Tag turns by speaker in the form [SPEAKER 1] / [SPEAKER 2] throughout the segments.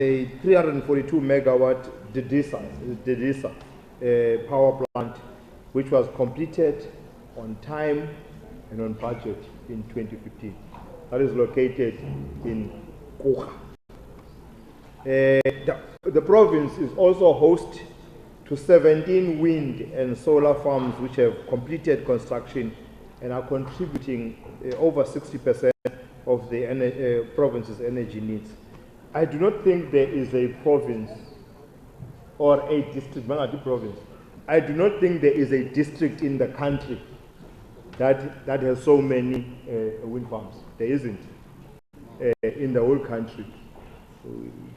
[SPEAKER 1] a 342 megawatt Dedisa power plant, which was completed on time and on budget in 2015. That is located in Kouga. The province is also host to 17 wind and solar farms which have completed construction and are contributing over 60% of the province's energy needs. I do not think there is a province or a district, I do not think there is a district in the country that has so many wind farms. There isn't in the whole country.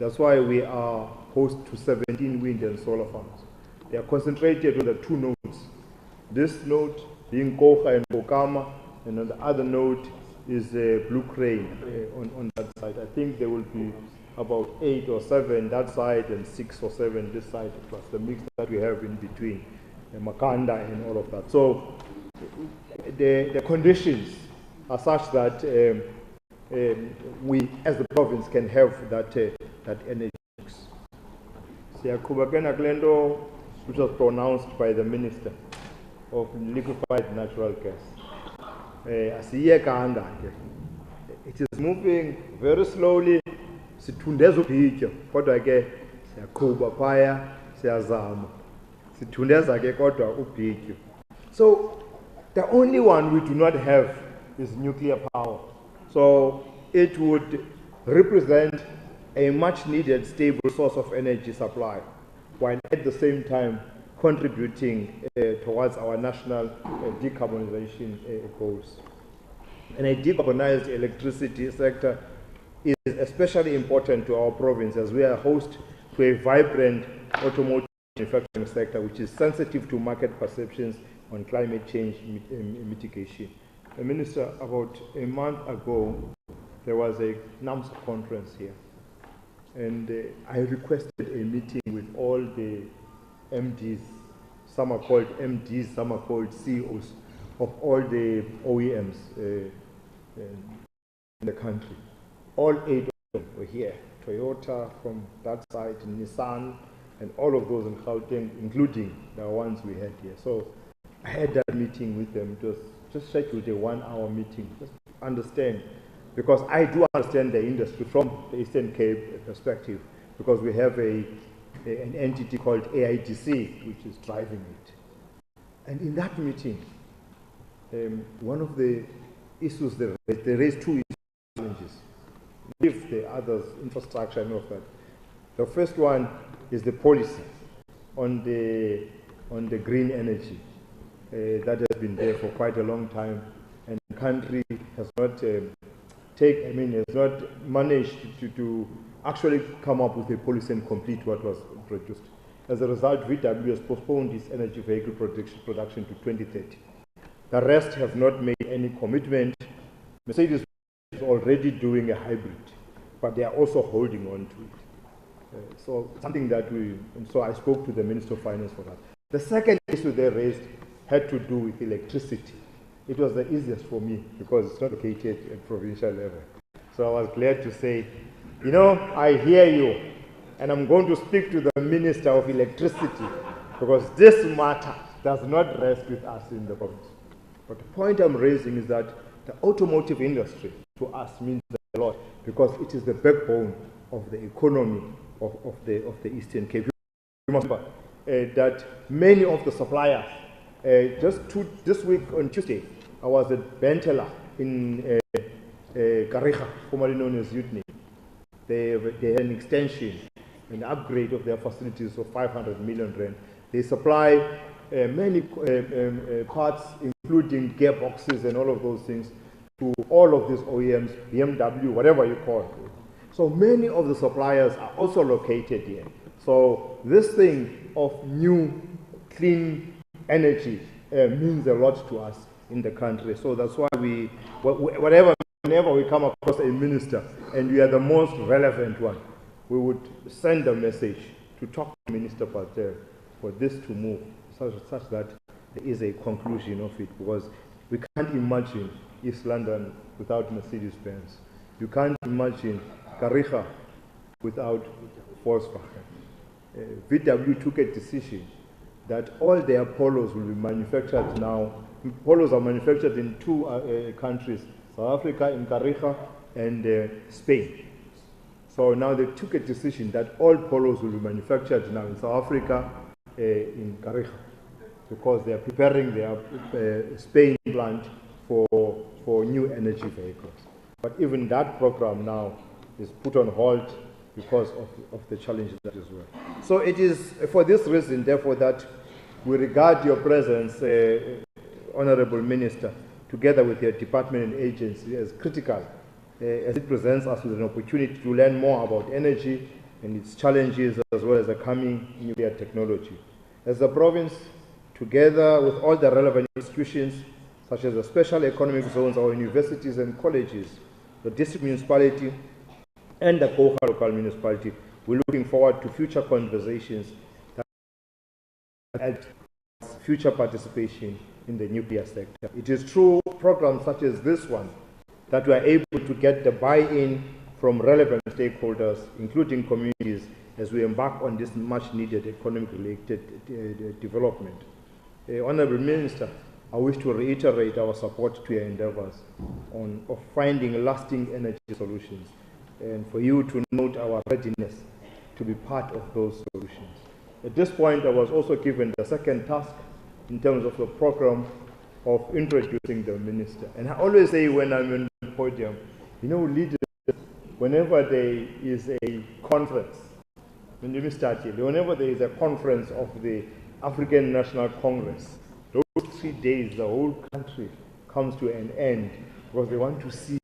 [SPEAKER 1] That's why we are host to 17 wind and solar farms. They are concentrated on the two nodes. This node being Kouga and Kokama, and on the other node is Blue Crane on that side. I think there will be about 8 or 7 that side and 6 or 7 this side, plus the mix that we have in between, Makanda and all of that. So the conditions are such that we, as the province, can have that energy mix. Siyaqhubekela kule nto which was pronounced by the Minister of Liquefied Natural Gas. It is moving very slowly. Sithundeza ubhityo kodwa ke siyaqhuba phaya siyazama. Sithundeza ke kodwa ubhityo. So the only one we do not have is nuclear power. So it would represent a much needed stable source of energy supply, while at the same time contributing towards our national decarbonization goals. And a decarbonized electricity sector is especially important to our province as we are host to a vibrant automotive manufacturing sector which is sensitive to market perceptions on climate change mitigation. Minister, about a month ago, there was a NAMS conference here, and I requested a meeting with all the MDs, some are called MDs, some are called CEOs, of all the OEMs in the country. All 8 of them were here. Toyota from that side, Nissan, and all of those in Gauteng, including the ones we had here. So I had that meeting with them. It was just scheduled a 1-hour meeting, just to understand, because I do understand the industry from the Eastern Cape perspective, because we have an entity called AIDC, which is driving it. And in that meeting, one of the issues they raised 2 challenges. If the others, infrastructure and all of that. The first one is the policy on the green energy that has been there for quite a long time, and the country has not has not managed to actually come up with a policy and complete what was produced. As a result, VW has postponed its energy vehicle production to 2030. The rest have not made any commitment. Mercedes is already doing a hybrid, but they are also holding on to it. So something that so I spoke to the Minister of Finance for that. The second issue they raised had to do with electricity. It was the easiest for me because it's not located at provincial level. So I was glad to say, you know, I hear you, and I'm going to speak to the Minister of Electricity because this matter does not rest with us in the province. But the point I'm raising is that the automotive industry to us means a lot because it is the backbone of the economy of the Eastern Cape. You must remember that many of the suppliers, this week on Tuesday, I was at Bentela in Kariga, formerly known as Utni. They had an extension, an upgrade of their facilities of 500 million rand. They supply many parts, including gearboxes and all of those things, to all of these OEMs, BMW, whatever you call it. So many of the suppliers are also located here. So this thing of new, clean energy means a lot to us in the country. So that's why whenever we come across a minister and we are the most relevant one, we would send a message to talk to Minister Patel for this to move such that there is a conclusion of it, because we can't imagine East London without Mercedes-Benz. You can't imagine Kariga without Volkswagen. VW took a decision that all their Polos will be manufactured now. Polos are manufactured in two countries, South Africa, in Kouga, and Spain. So now they took a decision that all Polos will be manufactured now in South Africa, in Kouga, because they are preparing their Spain plant for new energy vehicles. But even that program now is put on hold because of the challenges that as well. So it is for this reason, therefore, that we regard your presence, Honorable Minister, together with your department and agency as critical, as it presents us with an opportunity to learn more about energy and its challenges, as well as the coming nuclear technology. As a province, together with all the relevant institutions, such as the special economic zones, our universities and colleges, the district municipality, and the Kouga local municipality, we're looking forward to future conversations that add future participation in the nuclear sector. It is through programs such as this one that we are able to get the buy-in from relevant stakeholders, including communities, as we embark on this much-needed economic-related development. Honourable Minister, I wish to reiterate our support to your endeavours of finding lasting energy solutions, and for you to note our readiness to be part of those solutions. At this point, I was also given the second task in terms of the program of introducing the minister. And I always say when I'm on the podium, you know, leaders, whenever there is a conference, whenever there is a conference of the African National Congress, those 3 days, the whole country comes to an end because they want to see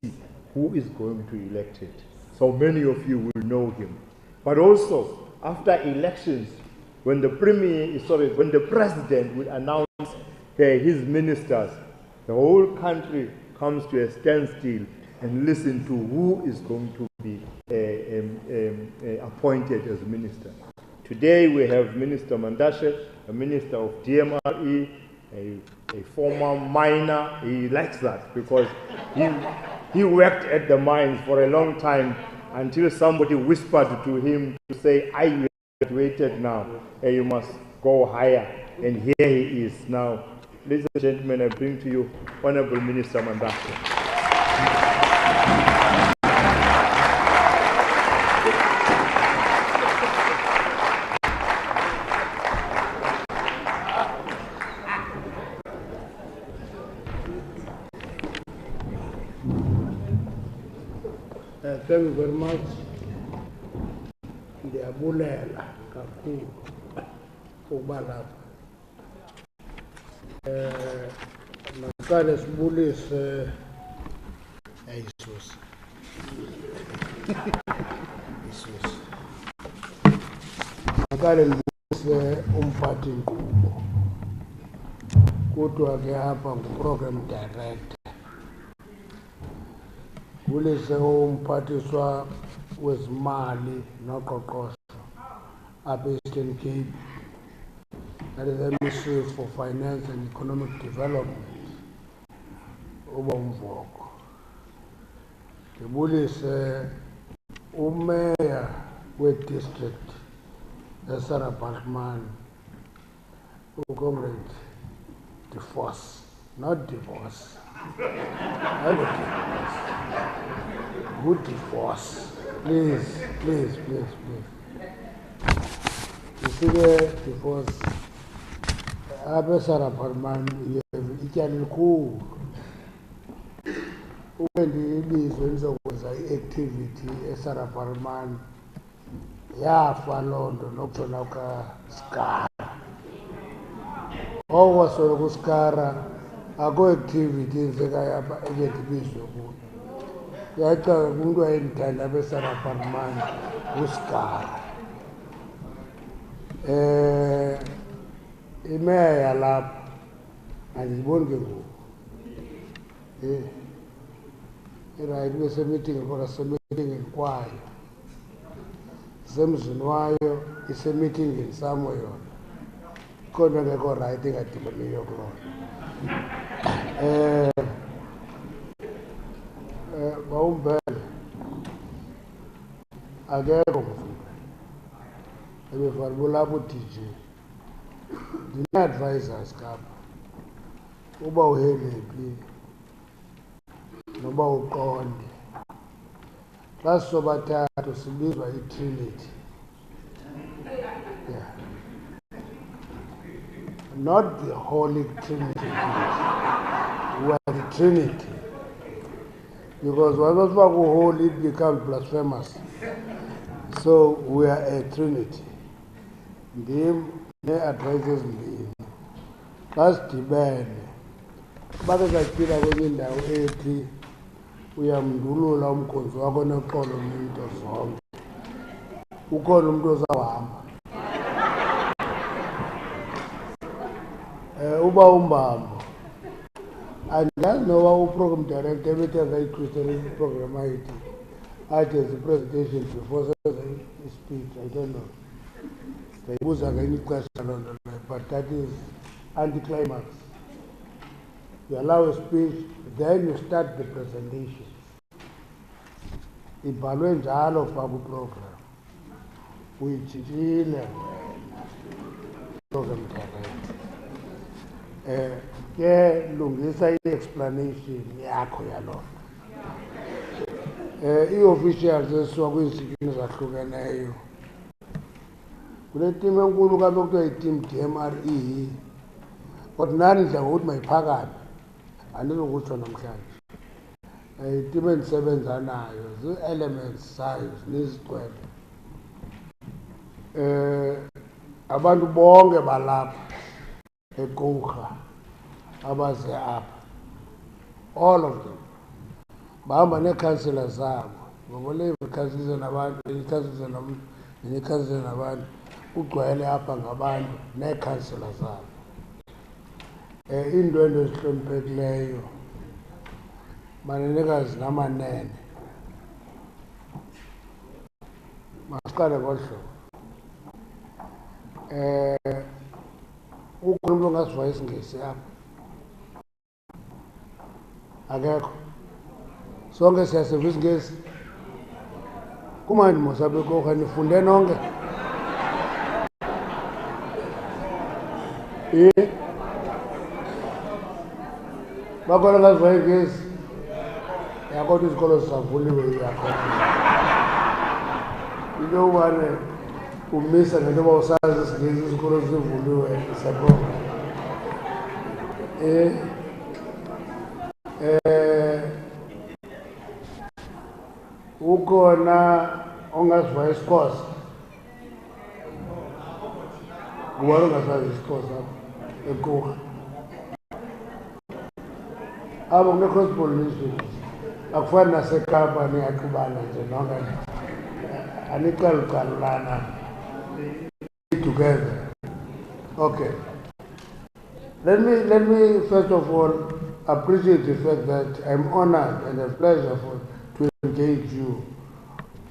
[SPEAKER 1] who is going to elect it. So many of you will know him. But also, after elections, when the president will announce his ministers, the whole country comes to a standstill and listen to who is going to be appointed as minister. Today we have Minister Mantashe, a minister of DMRE, a former miner. He likes that because he worked at the mines for a long time until somebody whispered to him to say, I graduated now, and you must go higher. And here he is now. Ladies and gentlemen, I bring to you Honorable Minister Mantashe.
[SPEAKER 2] Thank you very much. Ndiyabulela kakhulu ukuba lapha. Maqale sibulise ayisusa. Isusa. Maqale ngibulise umphathi nkqubo. Kodwa ke apha ngu-program director. Bulise umphathiswa wezimali noqoqosho apha Eastern Cape, that is the Ministry for Finance and Economic Development, uBomvoko. Ndibulise umeya we-district eSarabhalman, uComrade DeVos, not divorce. Not a divorce. Good divorce. Please, please, please, please. You see the divorce. Abe Sarabhalman, ityali likhulu. Ubendibizwe ndizokwenza i-activity eSarabhalman, yafa loo nto nokutshona kukaSkara. Owasoloko uSkara akho-activity enzekayo apha ekendibizwe kuyo. Yacaca kumntu wayendithanda apha eSarabhalman uSkara. Imeya yalapha andiyiboni ke ngoku. Irayithi ube semithingi kodwa semithingi kwayo. Semzini wayo isemithingini samo yona. Kodwa ngekho rayithi engadibaniyo kuloo nto. Bawumbele akekho mfundo ebefanele lapho DJ dine-advisors kapha uba uhelephi noba uqonde xa sisobathathu sibizwa i-Trinity. Yeah. Not the Holy Trinity. We are the Trinity. Because once we go holy, it becomes blasphemous. So we are a Trinity. Ndim ne-advisors mbini. Basidibene. Bakezaphila kwenye indawo ethi uyamndulula umkhonzi wakho noxolo nezinto zonke. Ukhona umuntu ozawuhamba. Uba umbambo. Andazi noba uprogram director ebethi angayitwisela iprogram ayithi athi as a presentation before says a speech, I don't know. Ndayibuza ngenye ixesha loo nto leyo, but that is anticlimax. You allow a speech, then you start the presentation. Ibhalwe njalo phaa kwiprogram. Uyitshintshile program director. Ke lungisa i-explanation yakho yaloo nto. Ii-officials ezisuka kwiinzikini ezahlukeneyo. Kule team enkulu kaloku kuthiwa yi-team DMRE. Kodwa nani ndidla ngokuthi mayiphakame. Andizokutsho namhlanje. Iteam endisebenza nayo zii-elements zayo zinezigcwele. Abantu bonke balapha eKouga abaze apha, all of them bahamba neekhansila zabo, ngokuleyo ikhansile nabantu, ikhansile nomntu, ikhansile nabantu, ugcwele apha ngabantu neekhansila zabo. Iindwendwe ezihloniphekileyo, manenekazi namanene, masiqale ngolu hlobo. Ukhona umntu ongasiva isiNgesi apha? Akekho. Sonke siyasiva isiNgesi. Kumandi mos apha eKouga nifunde nonke? Bakhona ongasiva isiNgesi? Yakodwa izikolo zisavuliwe yakho. Into yobane umisa ngento yoba usazi isiNgesi izikolo zivuliwe isabonga. Ukhona ongasiva isiXhosa? Ngubani ongasazi isiXhosa apha eKouga? Apho kune-cross pollination. Akufani naseKapa niyaxubana nje nonke. Anicalucalulana together. Okay. Let me first of all appreciate the fact that I'm honored and a pleasure to engage you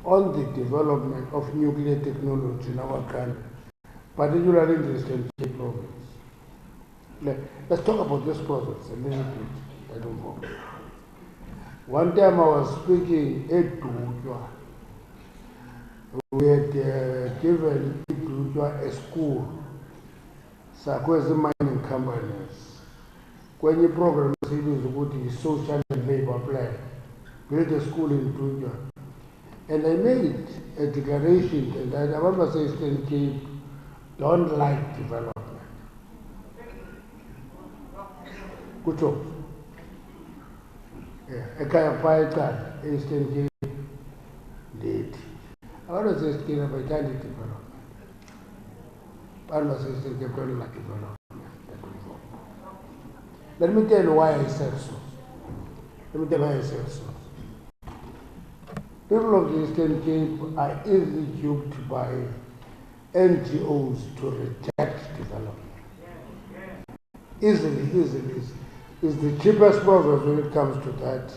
[SPEAKER 2] on the development of nuclear technology in our country, particularly in the Eastern Cape province. Let's talk about this process a little bit. I don't know. One time I was speaking at Kouga. We had given a school, Sakwezi mining companies. When you program the social and labor plan, built a school in Kouga. And I made a declaration that I remember saying Eastern Cape don't like development. Good job. A kind of fire Eastern Cape did. I was just thinking about vitality development. I was just thinking about development. Let me tell you why I said so. People of the Eastern Cape are easily duped by NGOs to reject development. Easily. It's the cheapest province when it comes to that.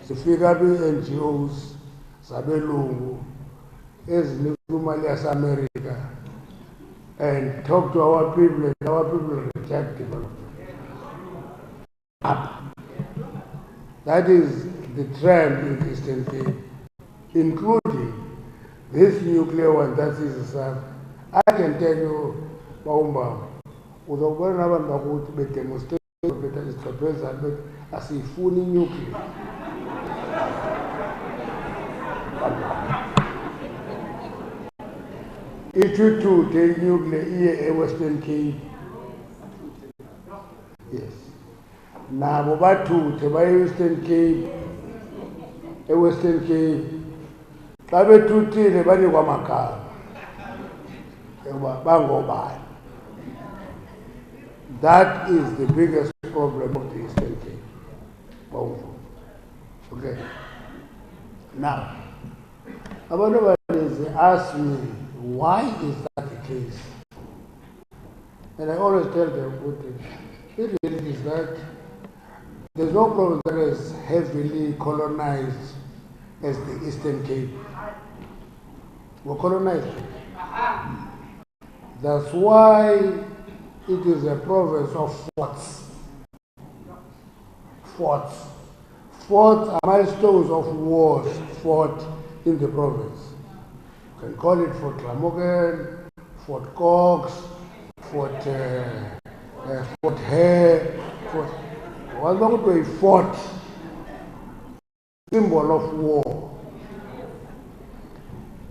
[SPEAKER 2] The Figabi NGOs, Sabelungu, is Nikumalia America, and talk to our people, and our people reject development. That is the trend in the Eastern Cape, including this nuclear one that is SABC, I can tell you, Baumba, uzobona abantu bakuthi bedemonstrate betha isiphephezelo bethi asiyifuni nuclear. Ithuthuthe nuclear iye Western Cape. Yes. Nabo bathuthe baye Western Cape. Western Cape. Xa bethuthile banikwa amagama. Bangobani. That is the biggest problem of the Eastern Cape. Okay. Now, abantu they ask me, why is that the case? And I always tell them, it really is that there's no problem that is heavily colonized as the Eastern Cape. We're colonized. That's why it is a province of forts. Forts. Forts are milestones of wars fought in the province. You can call it Fort Glamorgan, Fort Cox, Fort Hare, what's going to be a fort, symbol of war.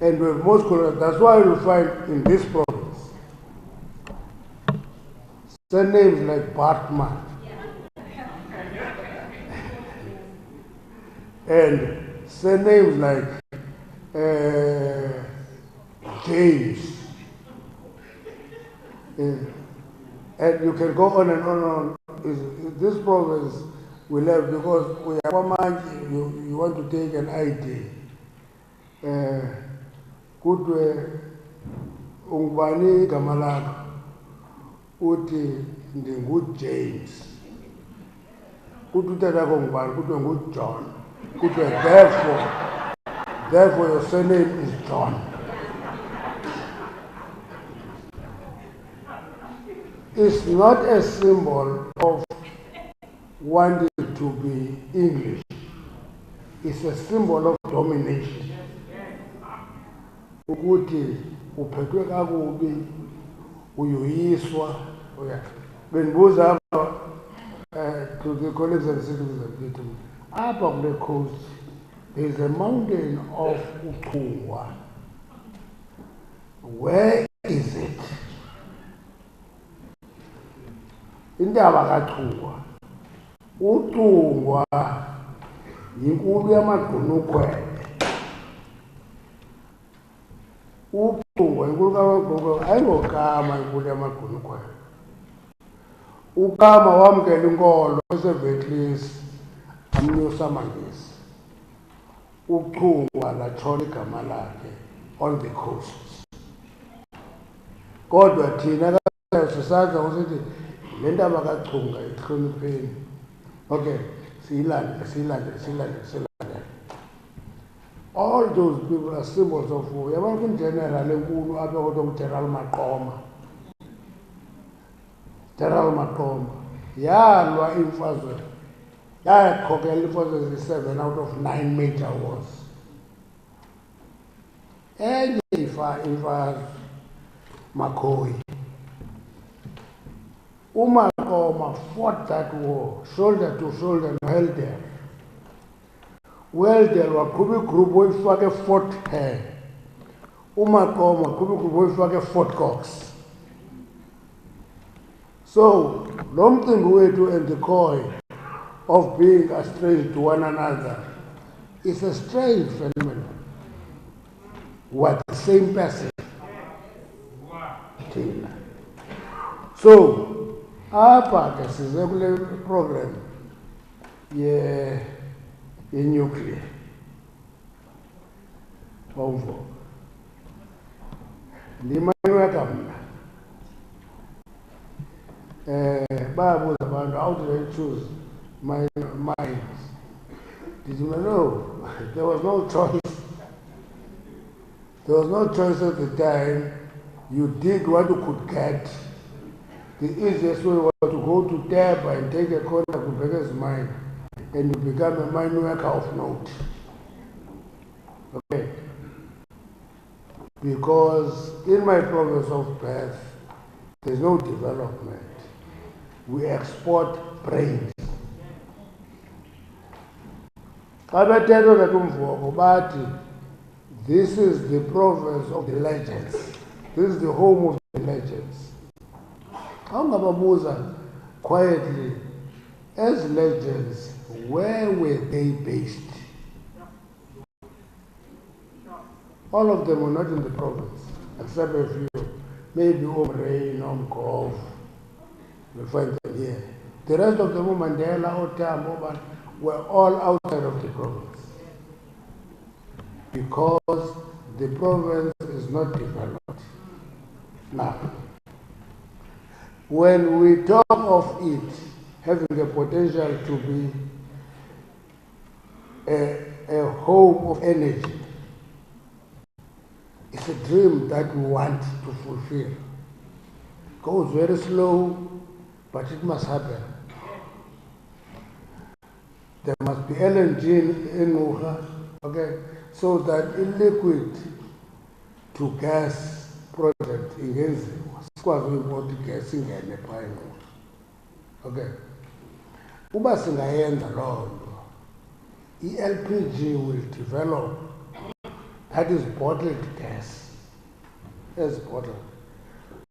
[SPEAKER 2] And with most colonies, that's why you find in this province surnames like Bartman and surnames like James. And you can go on and on. This province will have, because we are you want to take an ID. Kutwe ungubani igama lakho uthi ndingu James. Kuthi utatakho ngubani kuthiwe nguJohn. Kuthiwe therefore your surname is John. It's not a symbol of wanting to be English. It's a symbol of domination. Ukuthi uphethwe kakubi uyoyiswa benibuza to the colleagues and citizens up on the coast there is a mountain of Kouga. Where is it? Indaba kaKouga uKouga yinkulu yamagqunukhwele. Ukungwa inkulu kaMagqunukhwele ayingokama inkulu yamagqunukhwele. Ukama wamkela inkolo esevetlisi amnyusa amangisi. Ukungwa lathola igama lakhe on the coast. Kodwa thina sisaza ukuthi le ndaba kaChunga ihlonipheni. Okay, silande. All those people are symbols of war. Yabona in general enkulu apha kodwa General Maqoma yalwa imfazwe yakhokela imfazwe ezi-7 out of 9 major wars. Enye imfazwe Makhoyi. uMaqoma fought that war shoulder to shoulder noWelder. Welder waqhuba igroup oyifake Fort Hare. uMaqoma waqhuba igroup oyifake Fort Cox. So, lo mcimbi wethu and the COI of being estranged to one another is a strange phenomenon. We are the same person. So, apha ke size kule program ye-nuclear. Bawuvo. Ndimanyweka mna. Bayabuza abantu, how did I choose my minds? Did you know? There was no choice. There was no choice at the time. You did what you could get. The easiest way was to go to Tab and take a corner to Becker's mind, and you become a mind worker of note. Okay. because in my province of Perth, there's no development. We export brains. This is the province of the legends. This is the home of the legends. Angababuza quietly, as legends, where were they based? All of them were not in the province, except a few. Maybe Omrei, Nomkov, we find them here. The rest of them, Mandela, Otam, were all outside of the province. Because the province is not developed. Now, when we talk of it having the potential to be a home of energy, it's a dream that we want to fulfill. It goes very slow, but it must happen. There must be LNG in Nuha, okay, so that in liquid to gas project ingenziwa sikwazi ukuyibona igas ingene phaya eNuha. Okay, uba singayenza loo nto, i-LPG will develop. That is bottled gas. As bottled.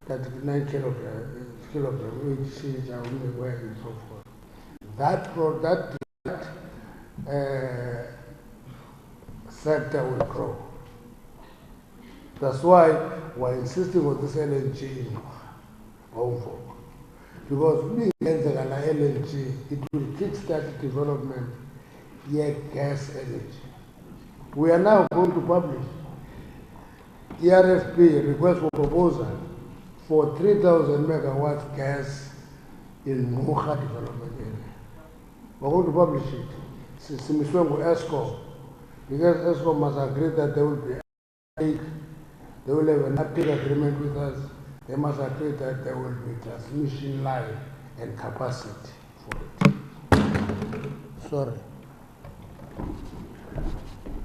[SPEAKER 2] 39 kilogram each and so forth. That sector will grow. That's why we're insisting on this LNG in Hongkong. Because being LNG, it will kickstart development, yet gas energy. We are now going to publish ERFP, request for proposal, for 3,000 megawatts gas in Nuha development area. We're going to publish it. Simiswengu ESCO, because ESCO must agree that they will have an uptake agreement with us. They must agree that there will be transmission line and capacity for it. Sorry.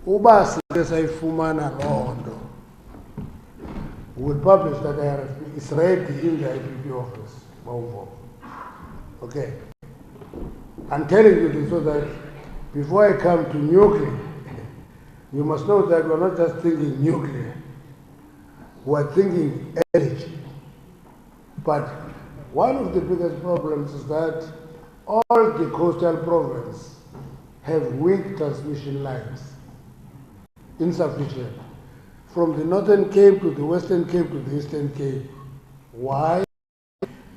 [SPEAKER 2] Uba sayifumana loo nto, we will publish that RFP. It's ready in the IPP office. Okay. I'm telling you this so that before I come to nuclear, you must know that we're not just thinking nuclear, we're thinking energy. But one of the biggest problems is that all the coastal provinces have weak transmission lines. Insufficient. From the Northern Cape to the Western Cape to the Eastern Cape. Why?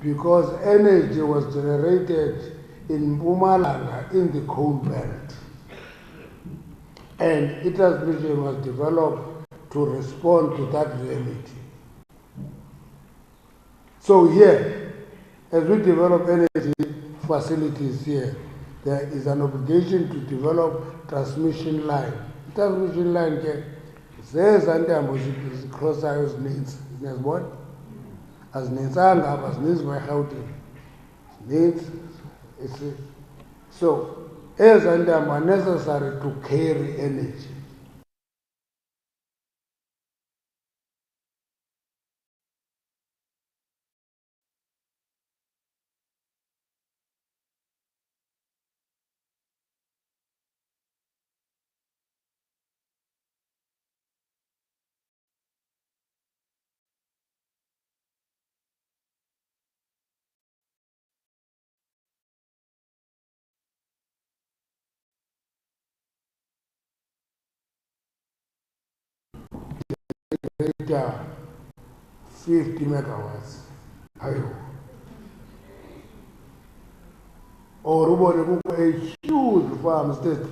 [SPEAKER 2] Because energy was generated in Mpumalanga in the coal belt. And transmission was developed to respond to that reality. So here, as we develop energy facilities here, there is an obligation to develop transmission line. Transmission line says antambo zikrosayo zininzi nezibona azinintsanga apha zininzi kwerhawutini zininzi. So eza ntambo are necessary to carry energy. Generator 50 megawatts. Ayo. Or ubone kukho a huge farm state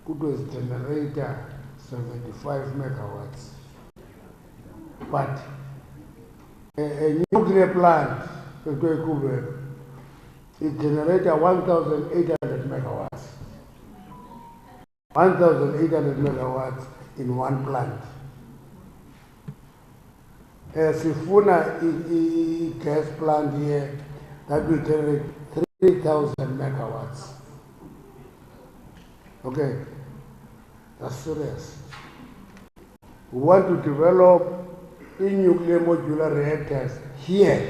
[SPEAKER 2] could was generator 75 megawatts. But a nuclear plant, it generates 1,800 megawatts. 1,800 megawatts in one plant. Sifuna gas plant here that will generate 3,000 megawatts. Okay, that's serious. We want to develop nuclear modular reactors here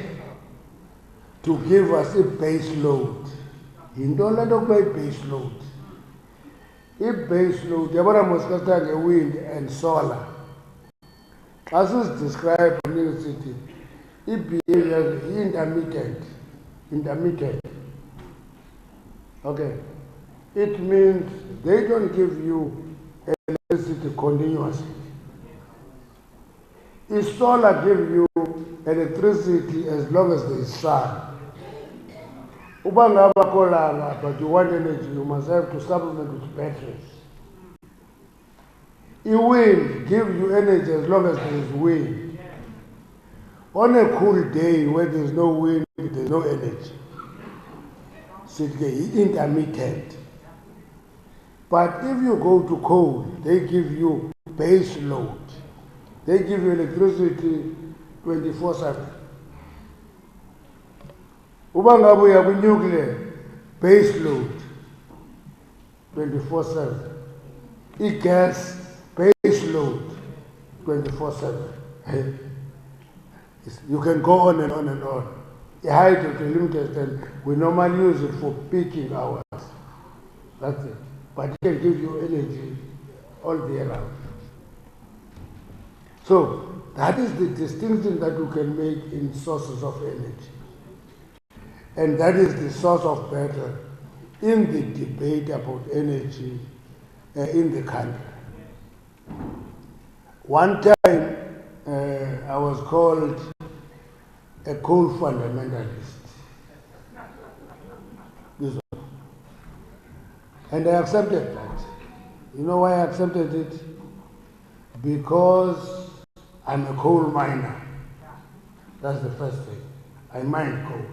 [SPEAKER 2] to give us a base load. You don't let us buy base load. If base load, the wind and solar. As is described in the city, it behaves intermittent. Okay. It means they don't give you electricity continuously. If solar gives you electricity as long as there is sun. But you want energy, you must have to supplement with batteries. The wind gives you energy as long as there is wind. On a cool day where there is no wind, there is no energy. So it's intermittent. But if you go to coal, they give you base load. They give you electricity 24/7. Ubangabuya with nuclear, base load 24/7. Gas, base load 24/7. You can go on and on and on. The hydrogen limited, and we normally use it for peaking hours. That's it. But it can give you energy all the year round. So that is the distinction that you can make in sources of energy. And that is the source of battle in the debate about energy in the country. One time I was called a coal fundamentalist. And I accepted that. You know why I accepted it? Because I'm a coal miner. That's the first thing. I mine coal.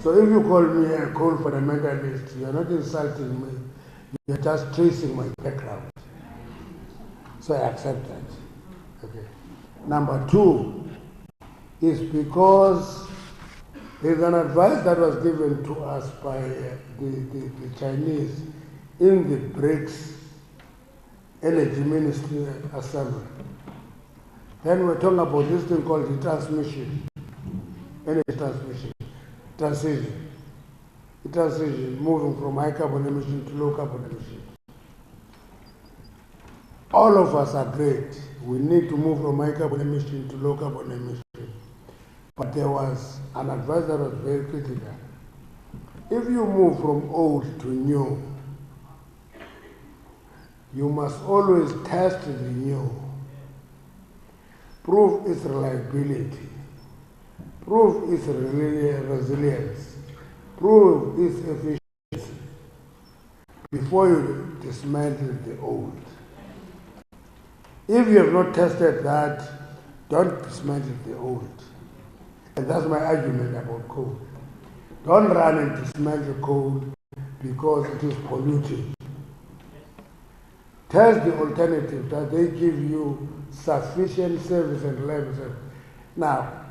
[SPEAKER 2] So if you call me a coal fundamentalist, you're not insulting me. You're just tracing my background. So I accept that. Okay. Number two is because there's an advice that was given to us by the Chinese in the BRICS Energy Ministry Assembly. Then we're talking about this thing called the transmission, energy transmission, transition. The transition, moving from high carbon emission to low carbon emission. All of us are great. We need to move from high carbon emission to low carbon emission. But there was an advice that was very critical. If you move from old to new, you must always test the new. Prove its reliability. Prove its resilience. Prove its efficiency before you dismantle the old. If you have not tested that, don't dismantle the old. And that's my argument about coal. Don't run and dismantle coal because it is polluting. Test the alternative that they give you sufficient service and level. Now,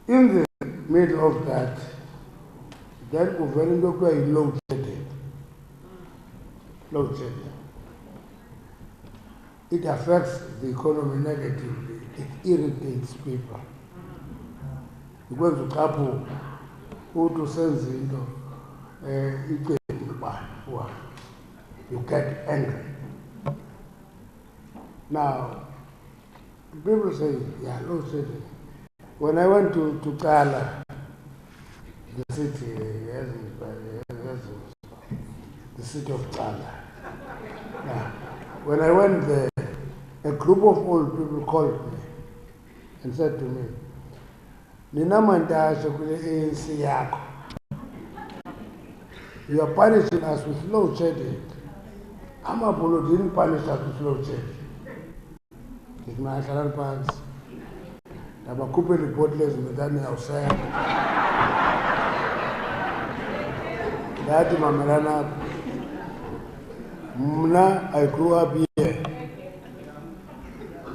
[SPEAKER 2] in the middle of that, then we very look like load shedding. Load shedding. It affects the economy negatively. It irritates people. Because the couple who to sense you get angry. Now, people say, yeah, load shedding. When I went to Kala, the city, the city of Kala. Now, when I went there, a group of old people called me and said to me, Nina Mantashe kule ANC yako. You are punishing us with load shedding. Amabolo didn't punish us with load shedding. It's my salary pants. Nabakupe the botless medani outside. That Mamelana. Mna, I grew up here.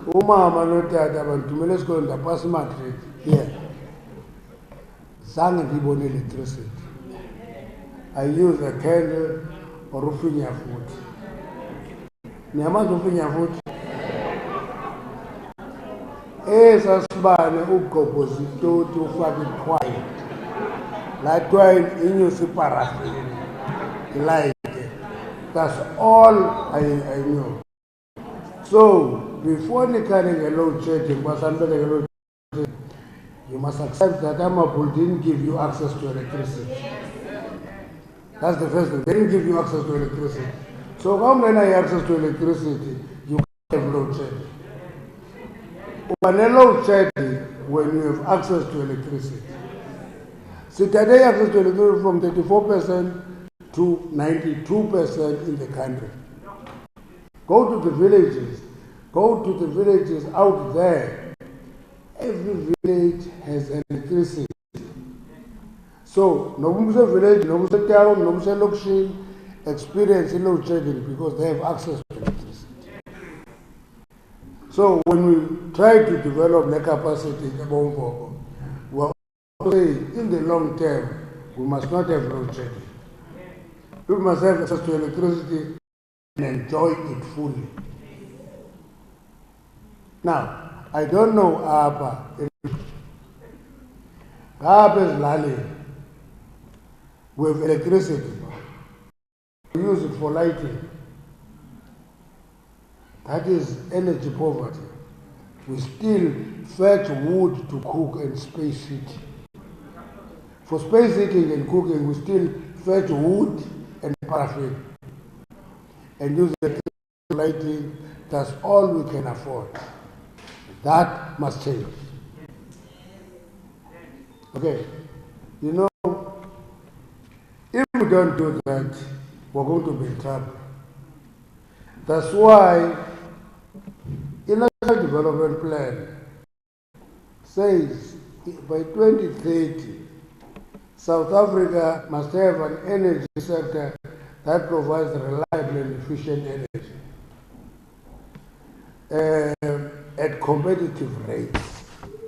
[SPEAKER 2] Umama noted about Tumeles going to pass matric here. Sang and electricity. I use a candle or roofing your food. Nyama roofing your food. esasibane ugobhozitoti ufake itwine. That twine inyuse paraffin. Like it. That's all I knew. So before carrying a load shedding, you must accept that Amapul didn't give you access to electricity. That's the first thing. They didn't give you access to electricity. So how many have access to electricity? You can't have load shedding. When a load shedding, when you have access to electricity. So today access to electricity from 34% to 92% in the country. Go to the villages. Go to the villages out there. Every village has electricity. So, Nobusa village, Nobusa town, Nobusa location experience load shedding because they have access to electricity. So, when we try to develop the capacity in the Bombo, we are saying in the long term, we must not have load shedding. We must have access to electricity and enjoy it fully. Now, I don't know Abba. Abba is Lali. We have electricity. We use it for lighting. That is energy poverty. We still fetch wood to cook and space heat. For space heating and cooking, we still fetch wood and paraffin. And use electricity for lighting. That's all we can afford. That must change. Okay, you know, if we don't do that, we're going to be in trouble. That's why the National Development Plan says by 2030, South Africa must have an energy sector that provides reliable and efficient energy at competitive rates.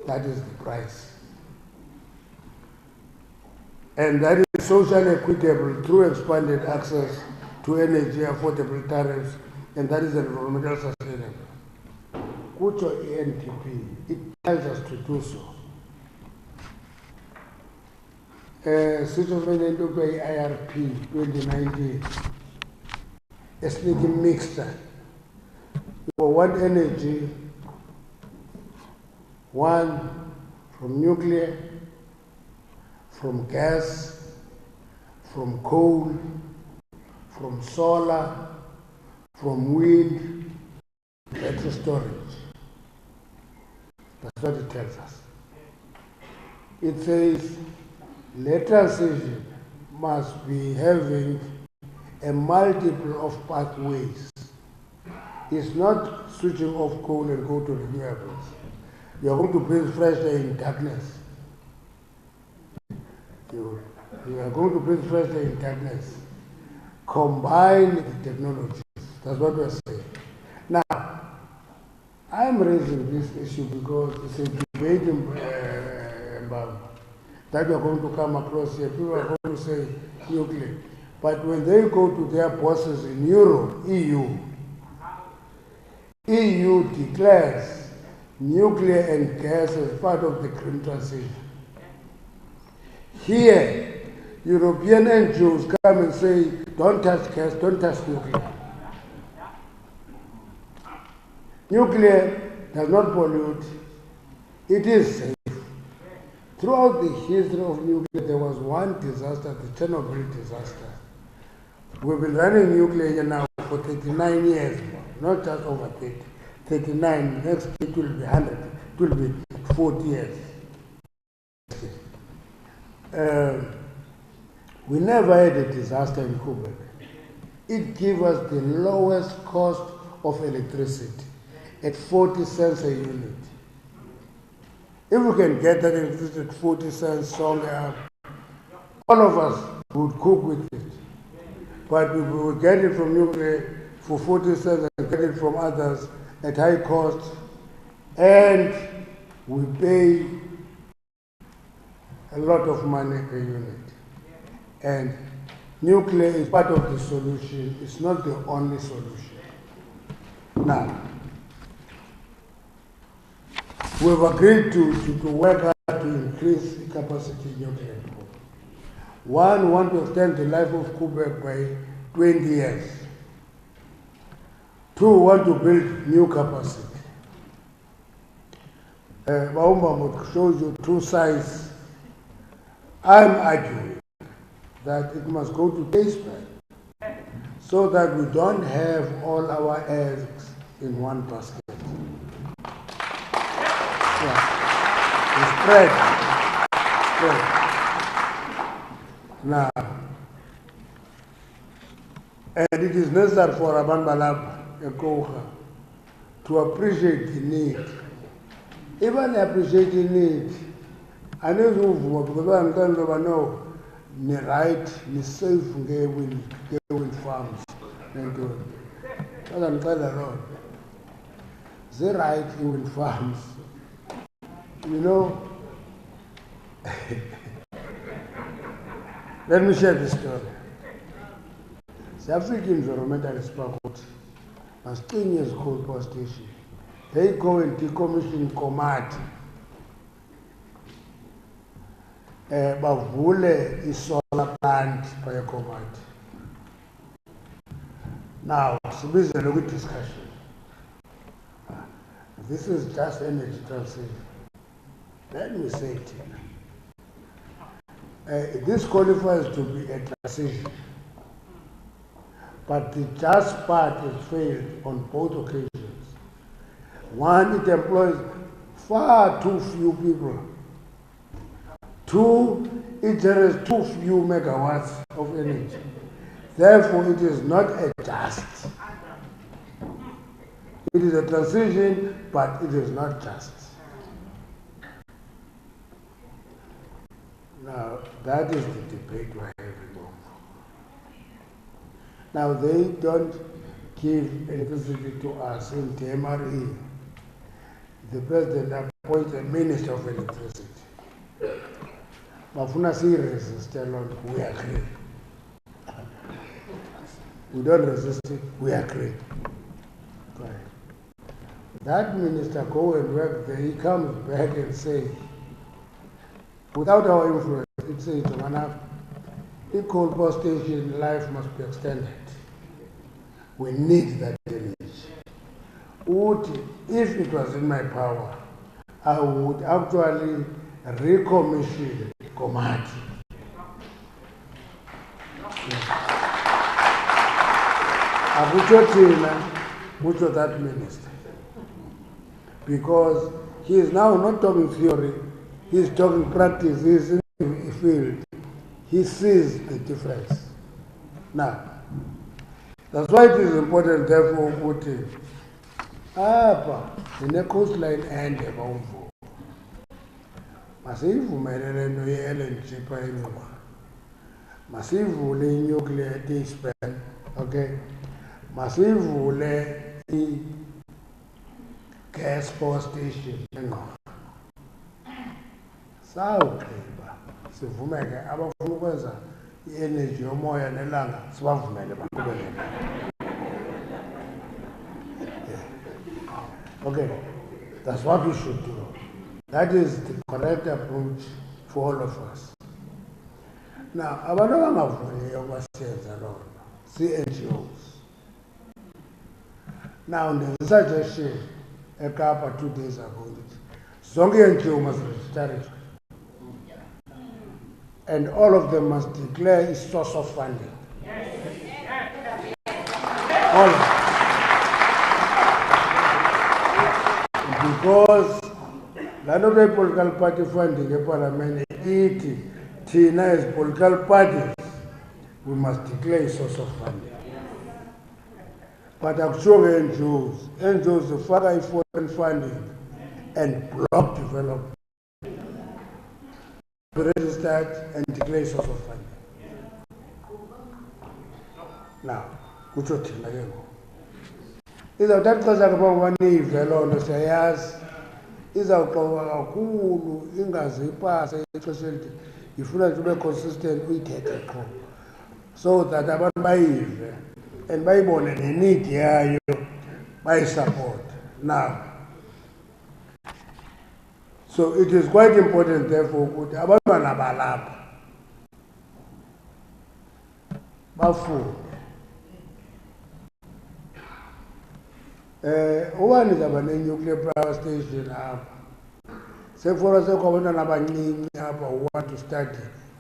[SPEAKER 2] That is the price. And that is socially equitable through expanded access to energy, affordable tariffs, and that is environmental sustainable. Kucho ENTP, it tells us to do so. Situation into IRP 2019, a sneaky mixture. For one energy, one from nuclear, from gas, from coal, from solar, from wind, battery storage. That's what it tells us. It says, transition must be having a multiple of pathways. It's not switching off coal and go to renewables. You're going to breathe fresh air in darkness. You are going to breathe fresh air in darkness. Combine the technologies. That's what we're saying. Now, I'm raising this issue because it's a debate that we're going to come across here. People are going to say nuclear. But when they go to their bosses in Europe, EU declares nuclear and gas as part of the green transition. Here, European NGOs come and say, don't touch gas, don't touch nuclear. Nuclear does not pollute. It is safe. Throughout the history of nuclear, there was one disaster, the Chernobyl disaster. We've been running nuclear here now for 39 years, not just over 30. 39, next it will be 100, it will be 40 years. We never had a disaster in Kouga. It gave us the lowest cost of electricity at 40 cents a unit. If we can get that electricity at 40 cents somewhere, all of us would cook with it. But we would get it from nuclear for 40 cents and get it from others at high cost, and we pay a lot of money per unit. And nuclear is part of the solution. It's not the only solution. Now, We have agreed to work hard to increase the capacity in nuclear. One, we want to extend the life of Kouga by 20 years. Two, we want to build new capacity. Baumba shows you two sides. I'm arguing that it must go to Thyspyunt so that we don't have all our eggs in one basket. Yeah. Spread. Now, and it is necessary for Aban Balab and Kouga to appreciate the need. Even appreciate the need, I know you because I'm telling you, no, ni right, ni safe, wind farms. But I'm telling you, they right in wind farms. You know, let me share this story. The African environmental sport, as 10 years coal power station, they go and decommission Komati. Bavule is solar plant by a Komati. Now, it's a bit discussion. This is just energy transition. Let me say it here. This qualifies to be a transition. But the just part has failed on both occasions. One, it employs far too few people. Two, it generates too few megawatts of energy. Therefore, it is not a just. It is a transition, but it is not just. Now, that is the debate we're having. Now, they don't give electricity to us in TMRE. The president appoints a minister of electricity. Mafuna si resist alone, we agree. We don't resist it, we agree. Right. That minister go and work there, he comes back and says, without our influence, it says, the coal power station life must be extended. We need that energy. If it was in my power, I would actually recommission Komati. Which was that minister? Because he is now not talking theory, he is talking practice, he is in the field. He sees the difference. Now, that's why it is important, therefore, ukuthi the coastline and above. Masivumelele no LNG pa emuva. Masivule nuclear Thyspyunt, okay? Masivule gas power station eNgqo. Sawugqiba sivumeke abafuna ukwenza i-energy yomoya nelanga sibavumele baqhubeke. Okay, that's what we should do. That is the correct approach for all of us. Now, abantu abangavuliyo basenza lona, NGOs. Now, there's a suggestion eKapa 2 days ago. Zonke NGO must register, and all of them must declare its source of funding. All of them. Because none of the political party funding in Parliament, Tina as political parties, we must declare its source of funding. But actually NGOs further foreign funding and block development. Registered and declare source of funding. Now, which is that because I go one level on sayas is out of cool ingazi pass if you like to be consistent we take a call. So that about by and by born and need by support. Now So it is quite important, therefore, ukuthi abantwana balapha bafunde. Ubani zaba ne-nuclear power station apha. Sekufora sekho abantwana abancinci apha who want to study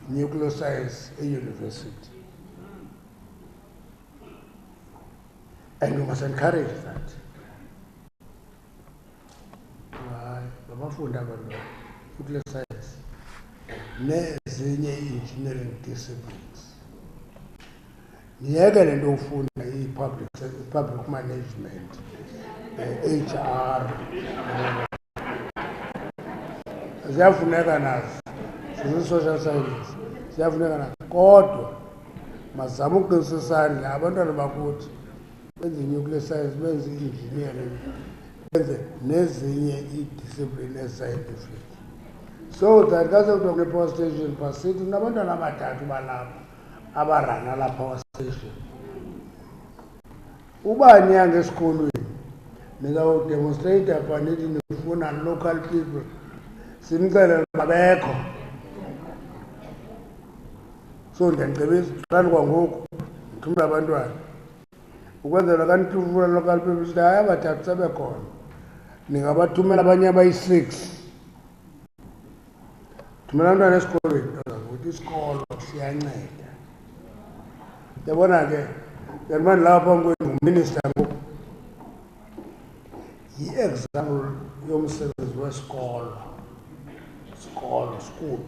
[SPEAKER 2] nuclear science at university. And we must encourage that. Babafunde abantwana nuclear science nezinye engineering disciplines. Niyeke le nto ufunda i-public management, HR, ziyafuneka nazo, zizi-social science, ziyafuneka nazo. Kodwa mazama uqinisa isandla abantwana bakuthi benze i-nuclear science, benze i-engineering, benze nezinye ii-discipline ezi-scientific. So that kase kuthiwa kune-power station phasithi nabantwana abathathu balapha abarana la power station. Uba niya ngesikolweni nizawudemonstrate apha nithi nifuna local people, simxelele babekho. So ndiyacebisa xani kwangoku ndithumela abantwana ukwenzela xa nifuna local people sithi hayi abathathu sebekhona, ningabathumela abanye abayi-6. Thumela abantwana esikolweni ukuthi isikolo siyanceda. Yabona ke yabona lapha nguminister ngoku yi-example yomsebenzi wesikolo. School.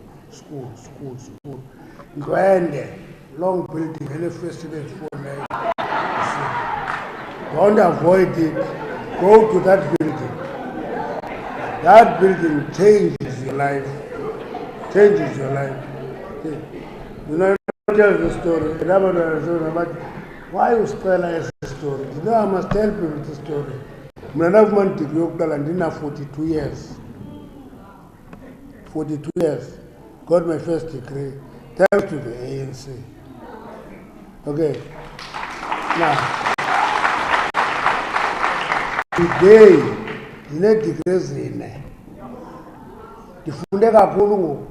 [SPEAKER 2] Gwede, long building, any festival for me. Don't avoid it. Go to that building. That building changes your life. You know, tell the story. But why you spell as a story? You know, I must tell people the story. I have one degree and 42 years. 42 years. Got my first degree. Thanks to the ANC. Okay. Now, today, the degrees in ndifunde kakhulu ngoku.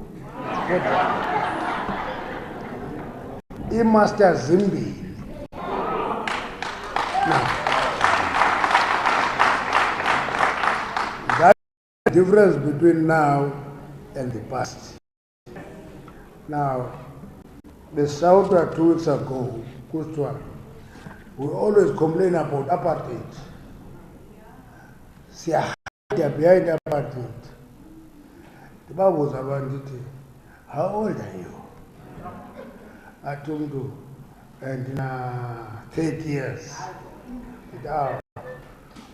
[SPEAKER 2] I-masters zimbili. Now, that's the difference between now and the past. Now, the South 2 weeks ago, we always complain about apartheid. They are behind apartheid. The Bible was about it. How old are you? I told you, and 30 years.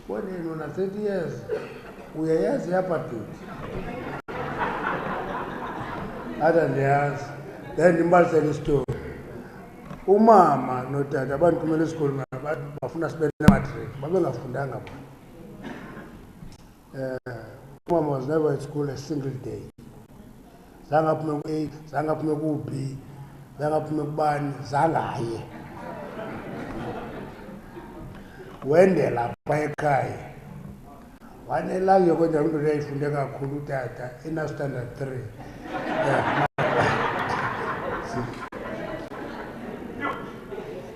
[SPEAKER 2] When you know 30 years, we are as apartheid. Other than years, then the must tell the story. Umama no tata abantu kumele school bafuna spend matric babengafundanga ba. Umama was never at school a single day. Zanga phume ku-A, zanga phume ku-B, zanga phume kubani, zangaye. Wendela pha ekhaya. Wanelanga kwenza into leyifunde kakhulu utata ina standard 3.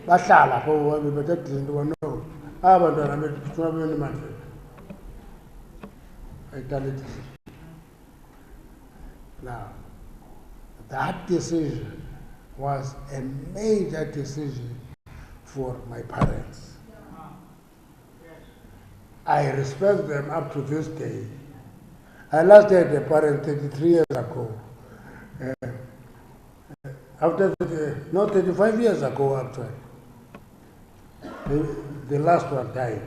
[SPEAKER 2] Bahlala pho bethatha izinto bano abantwana bethu funa bene manje ayithaleti. Now, that decision was a major decision for my parents. I respect them up to this day. I last had a parent 33 years ago. After 35 years ago, actually. The last one died.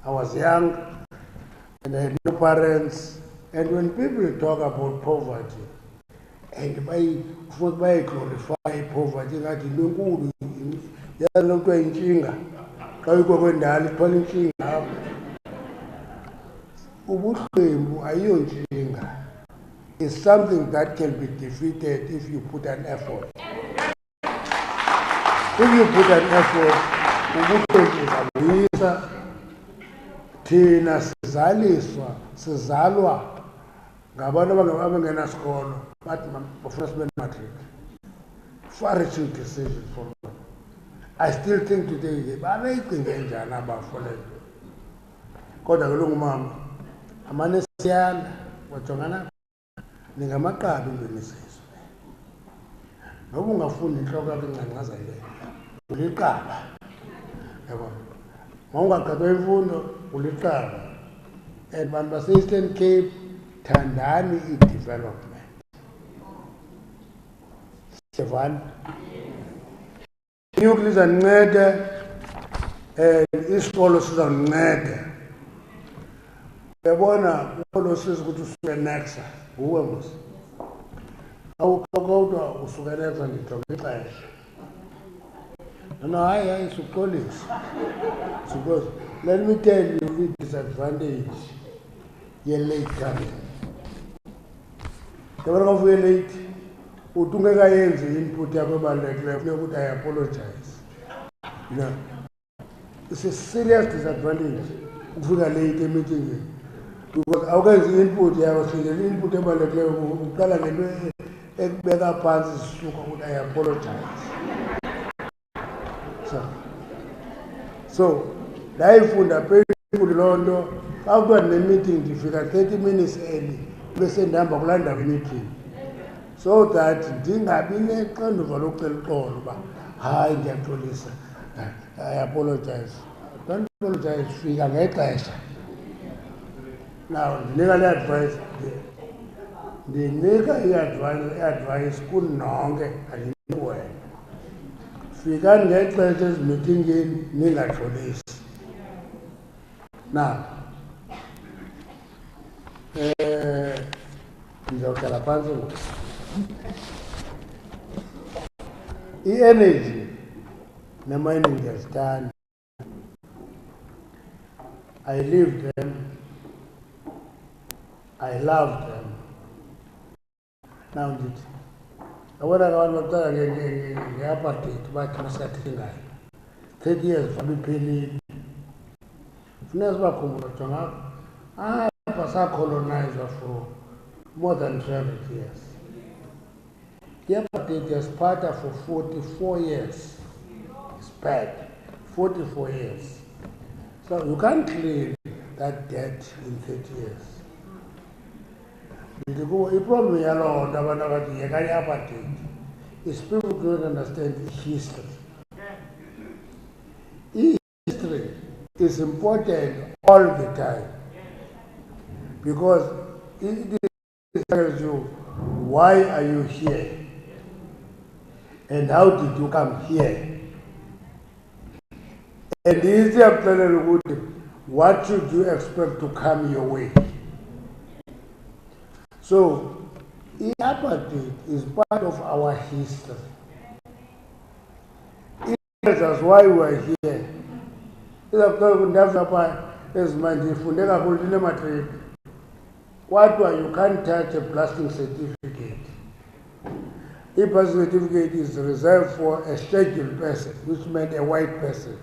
[SPEAKER 2] I was young and I had no parents. And when people talk about poverty, and by glorify poverty, that you know, they're not going to is something that can be defeated if you put an effort. If you put an effort, sizalwa ngabantu abangenasikolo bathi bafuna sibe matric. Far-reaching decision for me. I still think today babeyicinge njani abafolele. Kodwa ke lo ngumama amane siyala wajongana ningamaqaba intweni sizwe. Noba ungafunda inhloko yabencancazelele uliqaba. Yabo. Mawungaqedwa imfundo uliqaba. And bantu base-Eastern Cape thandani i-development. Stefan inyuku lizanceda isikolo sizawunceda. Uyabona ukolo siza ukuthi usuke nexa uwe mos awukodwa usuke nexa ndijonge ixesha no hayi suxolisa because let me tell you the disadvantage ye-late coming. Yabona xa ufuye late uthi ungekayenzi input yakho ebalulekileyo funeka ukuthi I apologize. You know, it's a serious disadvantage ukufika late emeetingini because awukenzi input yakho sindela input ebalulekileyo uqala ngento ekubeka phansi sisuka ukuthi I apologize. So ndayifunda phezulu loo nto xa kuthiwa ne-meeting ndifika 30 minutes early bese ndihamba kulaa ndawo i-meeting so that ndingabi nexanduva lokucela uxolo uba hayi ndiyaxolisa I apologize. Don't apologize, fika ngexesha. Now ndinika le advice ndinika i-advice kunonke andiniki wena. Fikani ngexesha ezimeetingini ningaxolisi. Now ndizawuhlala phantsi ngoku. I-energy ne-mining ndiyazithanda. I live them. I love them. Now ndithi yabona abantu baqala nge-apartheid bathi masathi ngayo 30 years babiphelile. Funeka sibakhumbula jonga apha sacolonizwa for more than 12 years. The apartheid has parted for 44 years. It's bad. 44 years. So you can't clean that debt in 30 years. The problem is people don't understand history. History is important all the time because it tells you why are you here and how did you come here. And what should you expect to come your way? So, apartheid is part of our history. It tells us why we are here. What you can't touch a blasting certificate. A blasting certificate is reserved for a scheduled person, which meant a white person.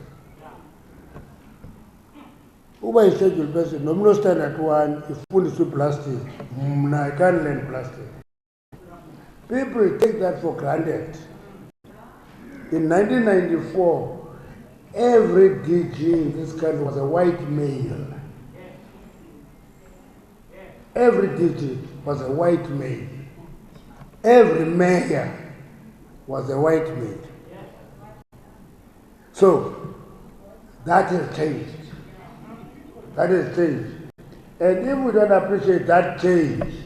[SPEAKER 2] Uba a scheduled person, no stand at one, if full is blasting, I can't learn blasting. People take that for granted. In 1994, every DG in this country was a white male. Every DG was a white male. Every mayor was a white male. So, that has changed. That has changed. And if we don't appreciate that change,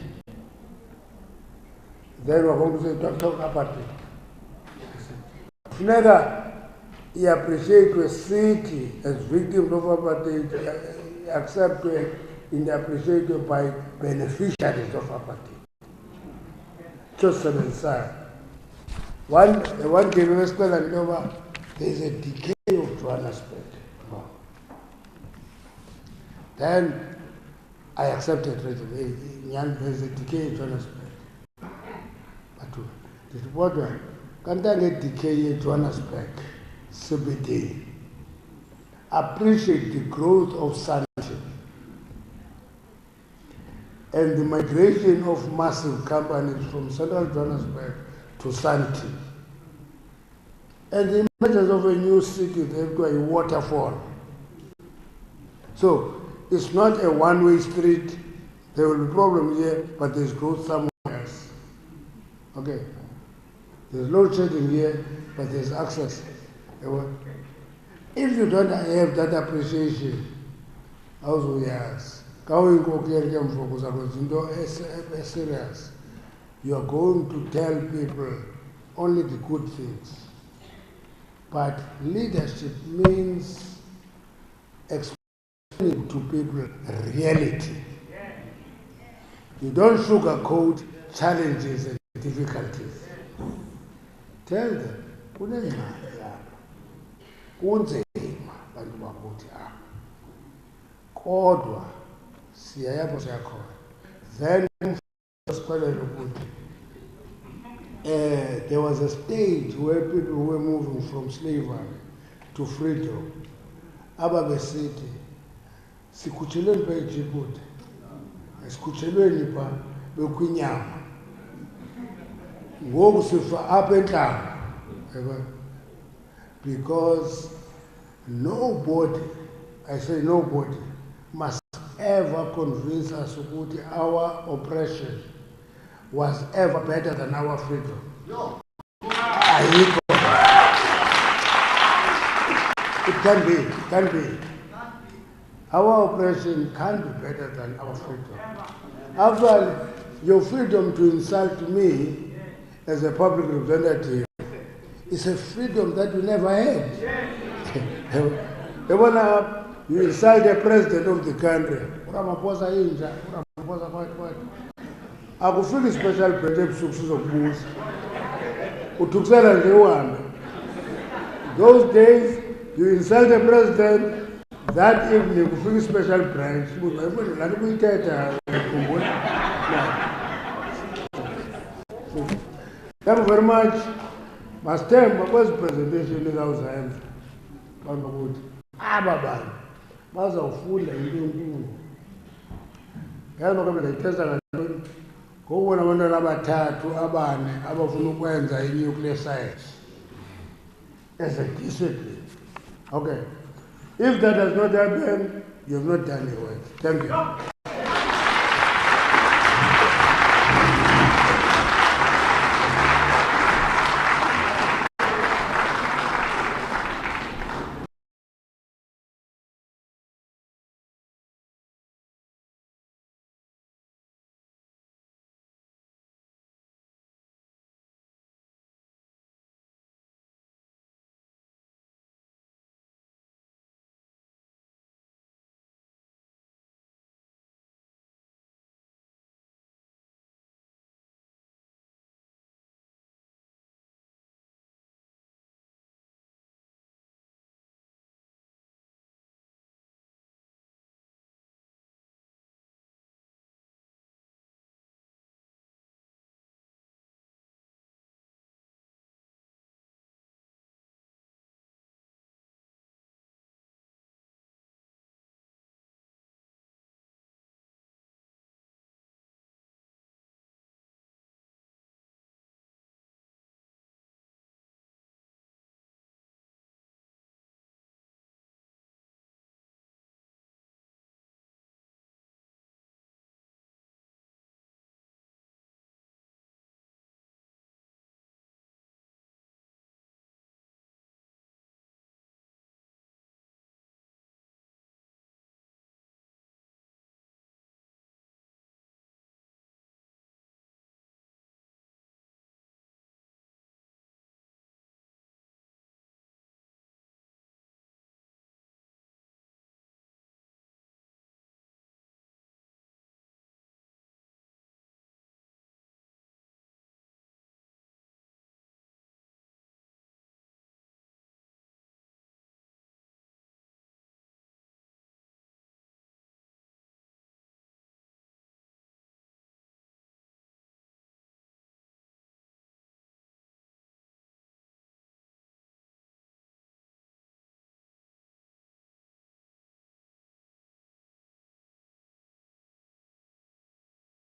[SPEAKER 2] then we're going to say, talk about it. Never you appreciate a city as victims of apartheid, except in the appreciated by beneficiaries of apartheid. Just an aside. One gave a spell and over, there is a decay of Johannesburg. Then I accepted it. There is a decay in Johannesburg. But what can't I get decay in Johannesburg? CBD. Appreciate the growth of Sandton. and the migration of massive companies from central Johannesburg to Sandton. And the emergence of a new city, a waterfall. So it's not a one-way street. There will be problems here, but there's growth somewhere else. Okay. There's load shedding here, but there's access. If you don't have that appreciation, also yes, serious. You are going to tell people only the good things. But leadership means explaining to people reality. You don't sugarcoat challenges and difficulties. Tell them, bantu bakuthi apha kodwa siyayapho siyakhona. Then there was a stage where people were moving from slavery to freedom. Aba besithi sikhutshelweni pa eJipute, sikhutshelweni pa bekwinyama, ngoku sifa apha entlanga. Because nobody, I say nobody, must ever convince us that our oppression was ever better than our freedom. No. It can be, it can be. Our oppression can't be better than our freedom. Actually, your freedom to insult me as a public representative is a freedom that you never had. You insult the president of the country. Akufiki special break sokubuza. Uthukusela nje uhambe. Those days you insult the president, that evening kufika special branch. Thank you very much. Master, my first presentation is outside. Bantu bazawufunda into enkulu. Yazi ngoba ngiyithetha ngantoni? Ngokubona abantwana abathathu abane abafuna ukwenza i-nuclear science as a discipline. Okay. If that has not happened, you have not done your work. Thank you.